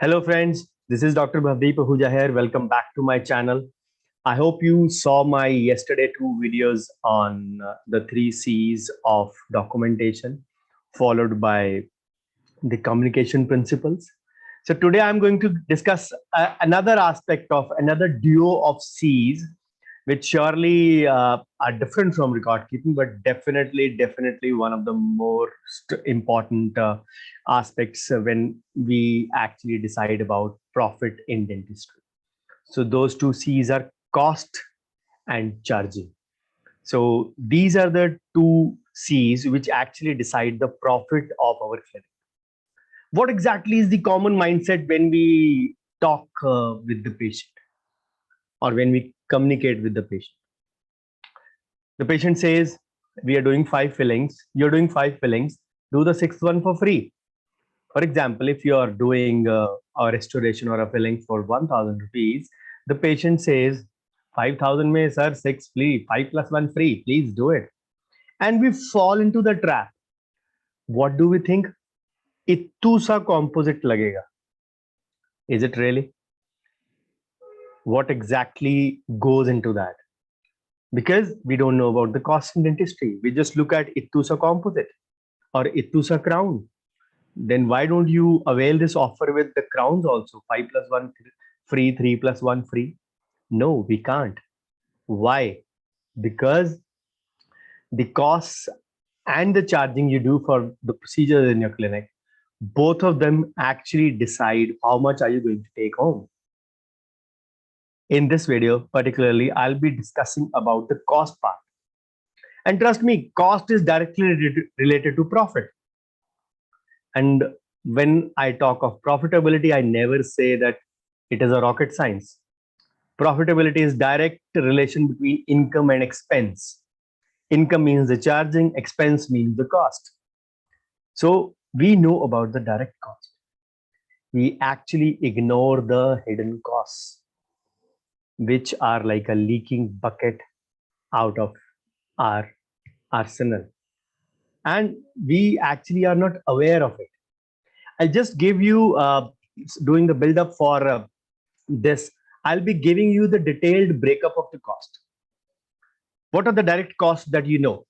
Hello, friends. This is Dr. Bhavdeep Ahuja here. Welcome back to my channel. I hope you saw my yesterday two videos on the three C's of documentation, followed by the communication principles. So today I'm going to discuss another aspect of another duo of C's, which surely are different from record keeping, but definitely one of the most important aspects when we actually decide about profit in dentistry. So those two C's are cost and charging. So these are the two C's which actually decide the profit of our clinic. What exactly is the common mindset when we talk with the patient or when we communicate with the patient? The patient says, we are doing 5 fillings, you're doing 5 fillings, do the sixth one for free. For example, if you are doing a restoration or a filling for 1000 rupees, the patient says, 5000 mein sir, 6 free, 5 plus 1 free, please do it. And we fall into the trap. What do we think? Ittu sa composite lagega. Is it really? What exactly goes into that? Because we don't know about the cost in dentistry. We just look at Ittusa composite or Ittusa crown. Then why don't you avail this offer with the crowns also? 5 plus 1 free, 3 plus 1 free. No, we can't. Why? Because the costs and the charging you do for the procedures in your clinic, both of them actually decide how much are you going to take home. In this video, particularly, I'll be discussing about the cost part. And trust me, cost is directly related to profit. And when I talk of profitability, I never say that it is a rocket science. Profitability is direct relation between income and expense. Income means the charging, expense means the cost. So we know about the direct cost. We actually ignore the hidden costs, which are like a leaking bucket out of our arsenal. And we actually are not aware of it. I'll just give you, doing the build up for this, I'll be giving you the detailed breakup of the cost. What are the direct costs that you know?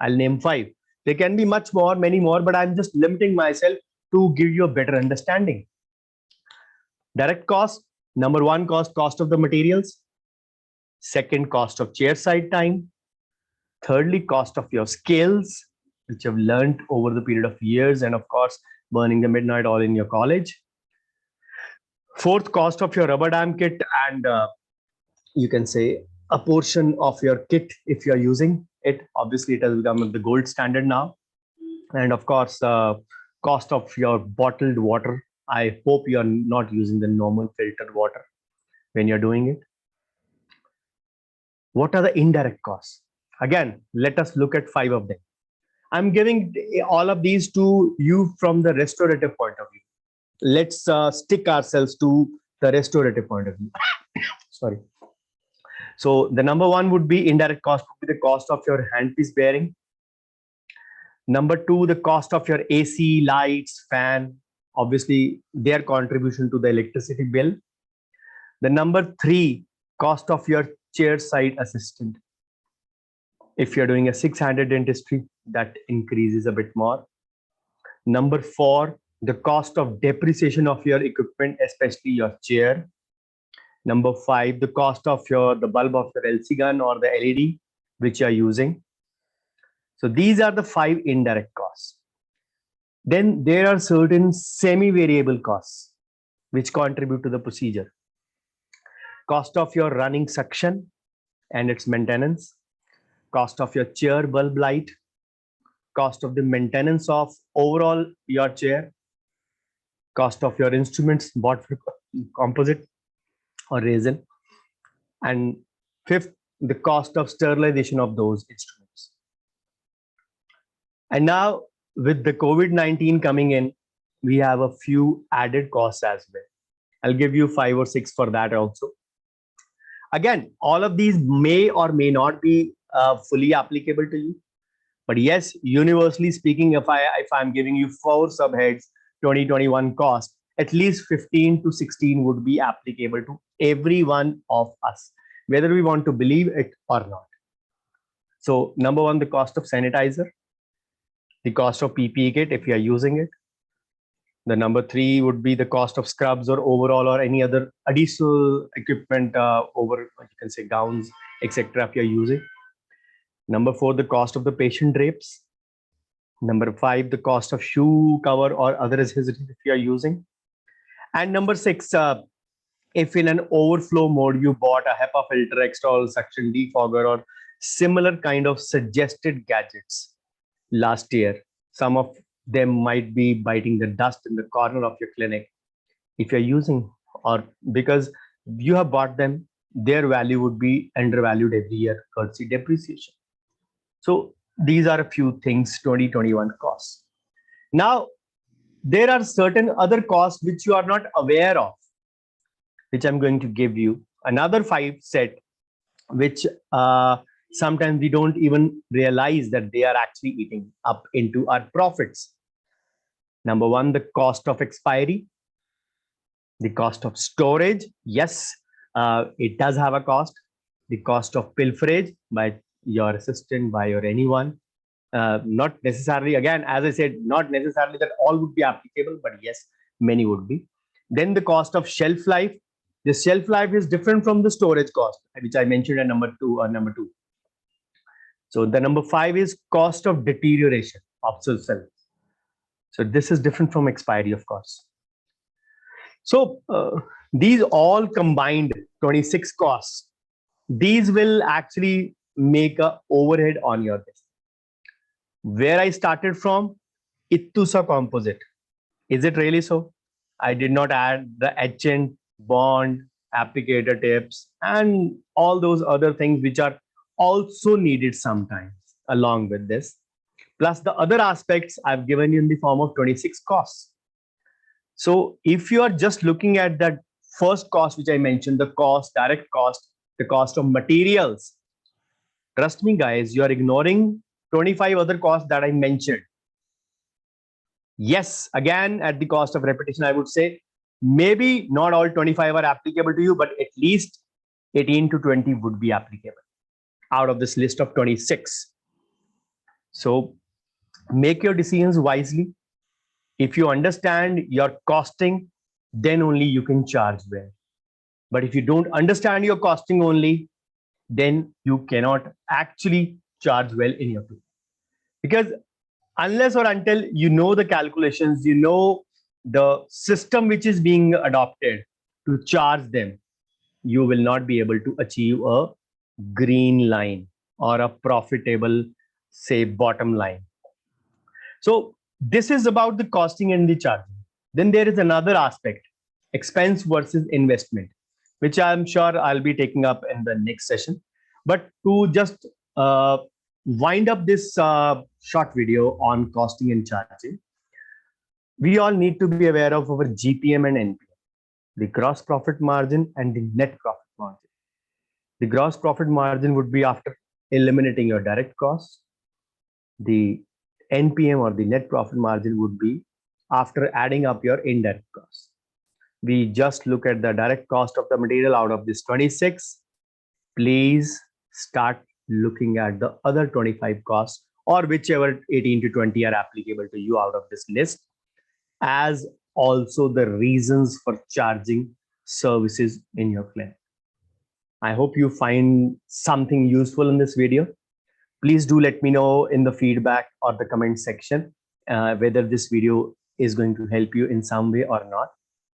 I'll name 5. There can be much more, many more, but I'm just limiting myself to give you a better understanding. Direct cost, number 1 cost of the materials. Second, cost of chair side time. Thirdly, cost of your skills, which you've learned over the period of years, and of course, burning the midnight oil in your college. Fourth, cost of your rubber dam kit, and you can say a portion of your kit if you're using it. Obviously, it has become the gold standard now. And of course, cost of your bottled water. I hope you're not using the normal filtered water when you're doing it. What are the indirect costs? Again, let us look at 5 of them. I'm giving all of these to you from the restorative point of view. Let's stick ourselves to the restorative point of view. Sorry. So the number 1 would be indirect cost, would be the cost of your handpiece bearing. Number 2, the cost of your AC, lights, fan, obviously their contribution to the electricity bill. The number 3, cost of your chair side assistant. If you're doing a 6-handed dentistry, that increases a bit more. Number 4, the cost of depreciation of your equipment, especially your chair. Number 5, the cost of the bulb of your LC gun or the LED which you are using. So these are the 5 indirect costs. Then there are certain semi-variable costs which contribute to the procedure. Cost of your running suction and its maintenance. Cost of your chair bulb light. Cost of the maintenance of overall your chair. Cost of your instruments, bought composite or resin. And 5th, the cost of sterilization of those instruments. And now with the COVID-19 coming in, we have a few added costs as well. I'll give you 5 or 6 for that also. Again, all of these may or may not be fully applicable to you. But yes, universally speaking, if I'm giving you 4 subheads, 2021 cost, at least 15 to 16 would be applicable to every one of us, whether we want to believe it or not. So number one, the cost of sanitizer, the cost of PPE kit if you are using it. The number three would be the cost of scrubs or overall or any other additional equipment over, you can say, gowns, etc. if you're using. Number four, the cost of the patient drapes. Number five, the cost of shoe cover or other accessories if you are using. And number six, if in an overflow mode you bought a HEPA filter, external suction defogger, or similar kind of suggested gadgets last year, some of them might be biting the dust in the corner of your clinic. If you're using, or because you have bought them, their value would be undervalued every year, courtesy depreciation. So these are a few things, 2021 costs. Now, there are certain other costs which you are not aware of, which I'm going to give you. Another five set, which sometimes we don't even realize that they are actually eating up into our profits. Number one, the cost of expiry, the cost of storage. Yes, it does have a cost. The cost of pilferage by your assistant, by your anyone. Not necessarily, again, as I said, not necessarily that all would be applicable, but yes, many would be. Then the cost of shelf life. The shelf life is different from the storage cost, which I mentioned at number two. So the number five is cost of deterioration, obsolescence. So this is different from expiry, of course. So these all combined 26 costs, these will actually make a overhead on your business. Where I started from, Ittusa composite. Is it really so? I did not add the etchant, bond, applicator tips, and all those other things which are also needed sometimes along with this. Plus the other aspects I've given you in the form of 26 costs. So if you are just looking at that first cost, which I mentioned, the cost, direct cost, the cost of materials, trust me, guys, you are ignoring 25 other costs that I mentioned. Yes, again, at the cost of repetition, I would say maybe not all 25 are applicable to you, but at least 18 to 20 would be applicable out of this list of 26. So make your decisions wisely. If you understand your costing, then only you can charge well. But if you don't understand your costing only, then you cannot actually charge well in your field. Because unless or until you know the calculations, you know the system which is being adopted to charge them, you will not be able to achieve a green line or a profitable, say, bottom line. So this is about the costing and the charging. Then there is another aspect, expense versus investment, which I'm sure I'll be taking up in the next session. But to just wind up this short video on costing and charging, we all need to be aware of our GPM and NPM, the gross profit margin and the net profit margin. The gross profit margin would be after eliminating your direct costs. The NPM or the net profit margin would be after adding up your indirect costs. We just look at the direct cost of the material out of this 26. Please start looking at the other 25 costs or whichever 18 to 20 are applicable to you out of this list as also the reasons for charging services in your clinic. I hope you find something useful in this video. Please do let me know in the feedback or the comment section whether this video is going to help you in some way or not.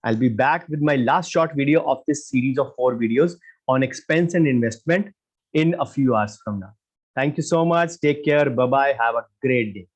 I'll be back with my last short video of this series of 4 videos on expense and investment in a few hours from now. Thank you so much. Take care. Bye-bye. Have a great day.